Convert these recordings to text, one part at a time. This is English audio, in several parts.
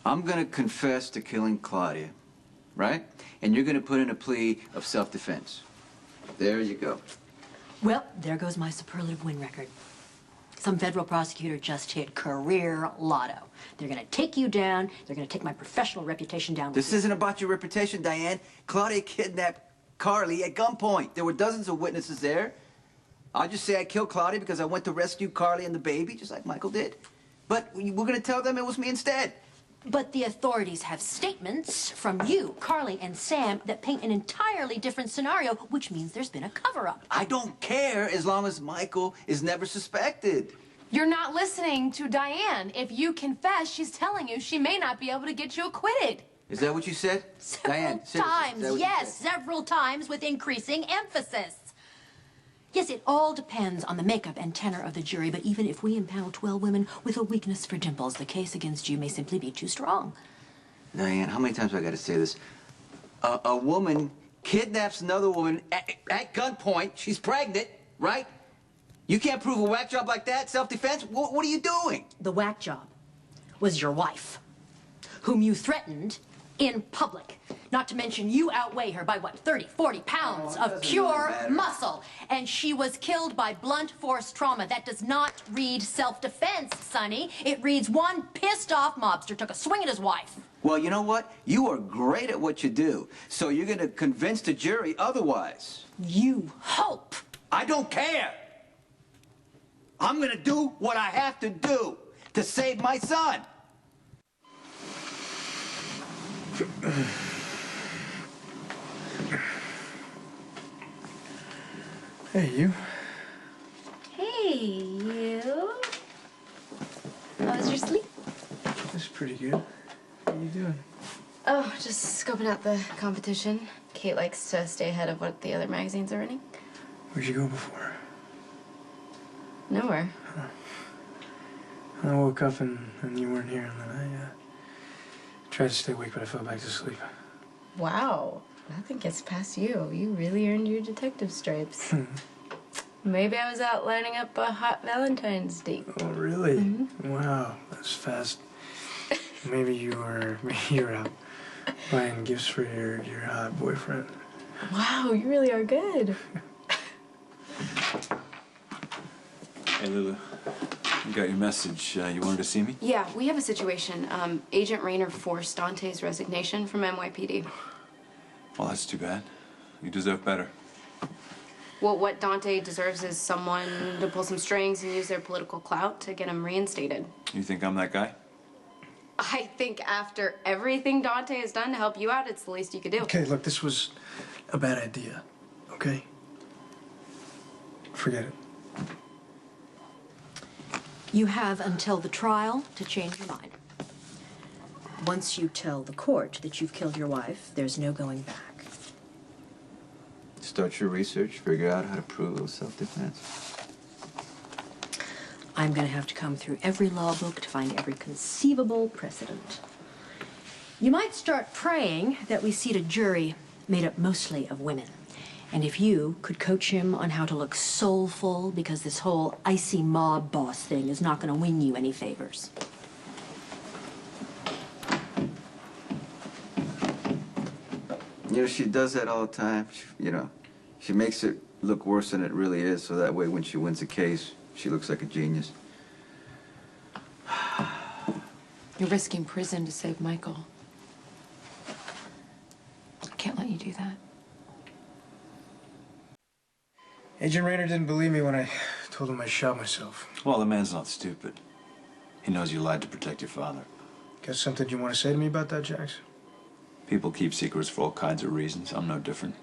I'm gonna confess to killing Claudia, right? And you're gonna put in a plea of self-defense. There you go. Well, there goes my superlative win record. Some federal prosecutor just hit career lotto. They're gonna take you down. They're gonna take my professional reputation down. This isn't about your reputation, Diane. Claudia kidnapped Carly at gunpoint. There were dozens of witnesses there. I'll just say I killed Claudia because I went to rescue Carly and the baby, just like Michael did. But we're gonna tell them it was me instead. But the authorities have statements from you, Carly, and Sam that paint an entirely different scenario, which means there's been a cover-up. I don't care as long as Michael is never suspected. You're not listening to Diane. If you confess, she's telling you she may not be able to get you acquitted. Is that what you said? Diane, Several times, yes, several times with increasing emphasis. Yes, it all depends on the makeup and tenor of the jury, but even if we impanel 12 women with a weakness for dimples, the case against you may simply be too strong. Diane, how many times do I got to say this? A woman kidnaps another woman at gunpoint. She's pregnant, right? You can't prove a whack job like that, self-defense? What are you doing? The whack job was your wife, whom you threatened in public. Not to mention you outweigh her by, what, 30, 40 pounds of pure muscle. And she was killed by blunt force trauma. That does not read self-defense, Sonny. It reads one pissed-off mobster took a swing at his wife. Well, you know what? You are great at what you do. So you're going to convince the jury otherwise. You hope. I don't care. I'm going to do what I have to do to save my son. Hey, you. Hey, you. How was your sleep? That's pretty good. What are you doing? Oh, just scoping out the competition. Kate likes to stay ahead of what the other magazines are running. Where'd you go before? Nowhere. Huh. I woke up and you weren't here, and then I tried to stay awake, but I fell back to sleep. Wow. Nothing gets past you. You really earned your detective stripes. Maybe I was out lining up a hot Valentine's date. Oh, really? Mm-hmm. Wow, that's fast. Maybe you were out buying gifts for your hot boyfriend. Wow, you really are good. Hey, Lulu. You got your message. You wanted to see me? Yeah, we have a situation. Agent Rayner forced Dante's resignation from NYPD. Well, that's too bad. You deserve better. Well, what Dante deserves is someone to pull some strings and use their political clout to get him reinstated. You think I'm that guy? I think after everything Dante has done to help you out, it's the least you could do. Okay, look, this was a bad idea, okay? Forget it. You have until the trial to change your mind. Once you tell the court that you've killed your wife, there's no going back. Start your research, figure out how to prove self-defense. I'm going to have to comb through every law book to find every conceivable precedent. You might start praying that we seat a jury made up mostly of women. And if you could coach him on how to look soulful, because this whole icy mob boss thing is not going to win you any favors. You know, she does that all the time. She makes it look worse than it really is, so that way when she wins a case, she looks like a genius. You're risking prison to save Michael. I can't let you do that. Agent Rayner didn't believe me when I told him I shot myself. Well, the man's not stupid. He knows you lied to protect your father. Got something you want to say to me about that, Jax? People keep secrets for all kinds of reasons. I'm no different.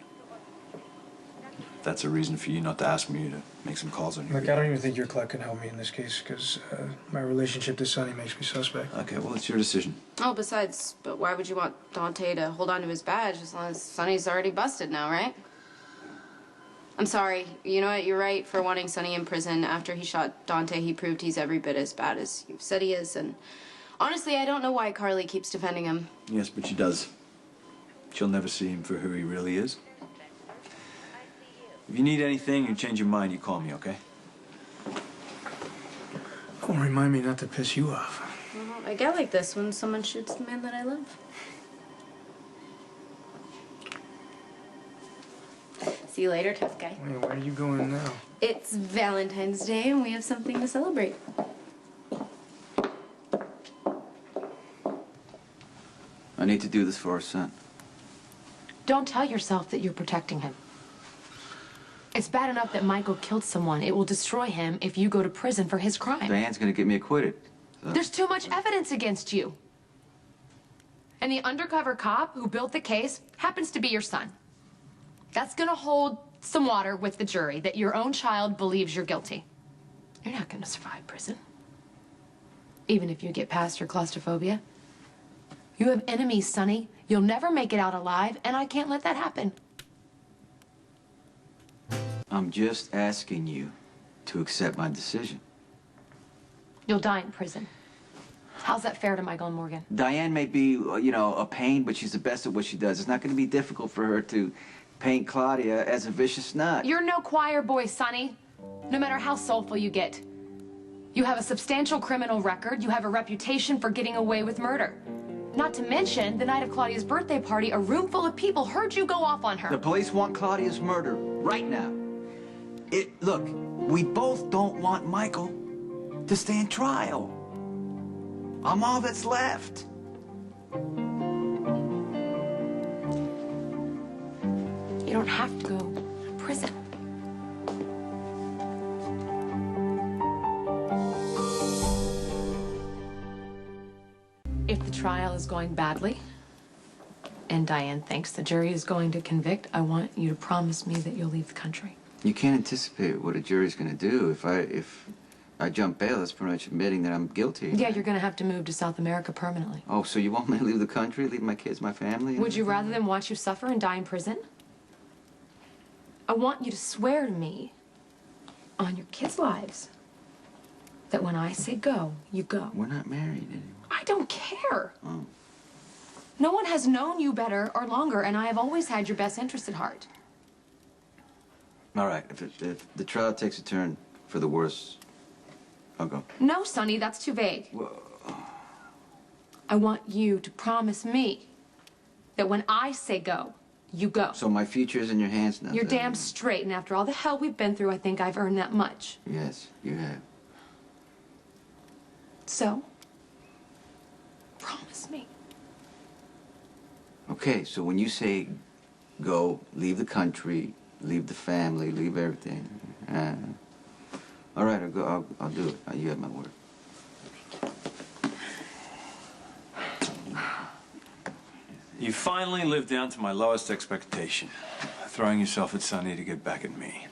That's a reason for you not to ask me to make some calls on you. Look, I don't even think your clerk can help me in this case, because my relationship to Sonny makes me suspect. Okay, well, it's your decision. Oh, besides, but why would you want Dante to hold on to his badge as long as Sonny's already busted now, right? I'm sorry. You know what? You're right for wanting Sonny in prison. After he shot Dante, he proved he's every bit as bad as you've said he is, and honestly, I don't know why Carly keeps defending him. Yes, but she does. She'll never see him for who he really is. If you need anything, you change your mind, you call me, okay? Oh, remind me not to piss you off. Well, I get like this when someone shoots the man that I love. See you later, tough guy. Wait, where are you going now? It's Valentine's Day and we have something to celebrate. I need to do this for our son. Don't tell yourself that you're protecting him. It's bad enough that Michael killed someone. It will destroy him if you go to prison for his crime. Diane's gonna get me acquitted. So. There's too much evidence against you. And the undercover cop who built the case happens to be your son. That's gonna hold some water with the jury that your own child believes you're guilty. You're not gonna survive prison. Even if you get past your claustrophobia. You have enemies, Sonny. You'll never make it out alive, and I can't let that happen. I'm just asking you to accept my decision. You'll die in prison. How's that fair to Michael and Morgan? Diane may be, you know, a pain, but she's the best at what she does. It's not going to be difficult for her to paint Claudia as a vicious nut. You're no choir boy, Sonny. No matter how soulful you get. You have a substantial criminal record. You have a reputation for getting away with murder. Not to mention, the night of Claudia's birthday party, a room full of people heard you go off on her. The police want Claudia's murder right now. Look, we both don't want Michael to stand trial. I'm all that's left. You don't have to go to prison. If the trial is going badly, and Diane thinks the jury is going to convict, I want you to promise me that you'll leave the country. You can't anticipate what a jury's going to do. If I jump bail, that's pretty much admitting that I'm guilty. Yeah, you're going to have to move to South America permanently. Oh, so you want me to leave the country, leave my kids, my family? Would you rather than watch you suffer and die in prison? I want you to swear to me on your kids' lives that when I say go, you go. We're not married anymore. I don't care. Oh. No one has known you better or longer, and I have always had your best interest at heart. All right, if the trial takes a turn for the worse, I'll go. No, Sonny, that's too vague. Whoa. I want you to promise me that when I say go, you go. So my future is in your hands now. You're damn straight, and after all the hell we've been through, I think I've earned that much. Yes, you have. So, promise me. Okay, so when you say go, leave the country, leave the family, leave everything. All right, I'll go. I'll do it. You have my word. You finally lived down to my lowest expectation, throwing yourself at Sonny to get back at me.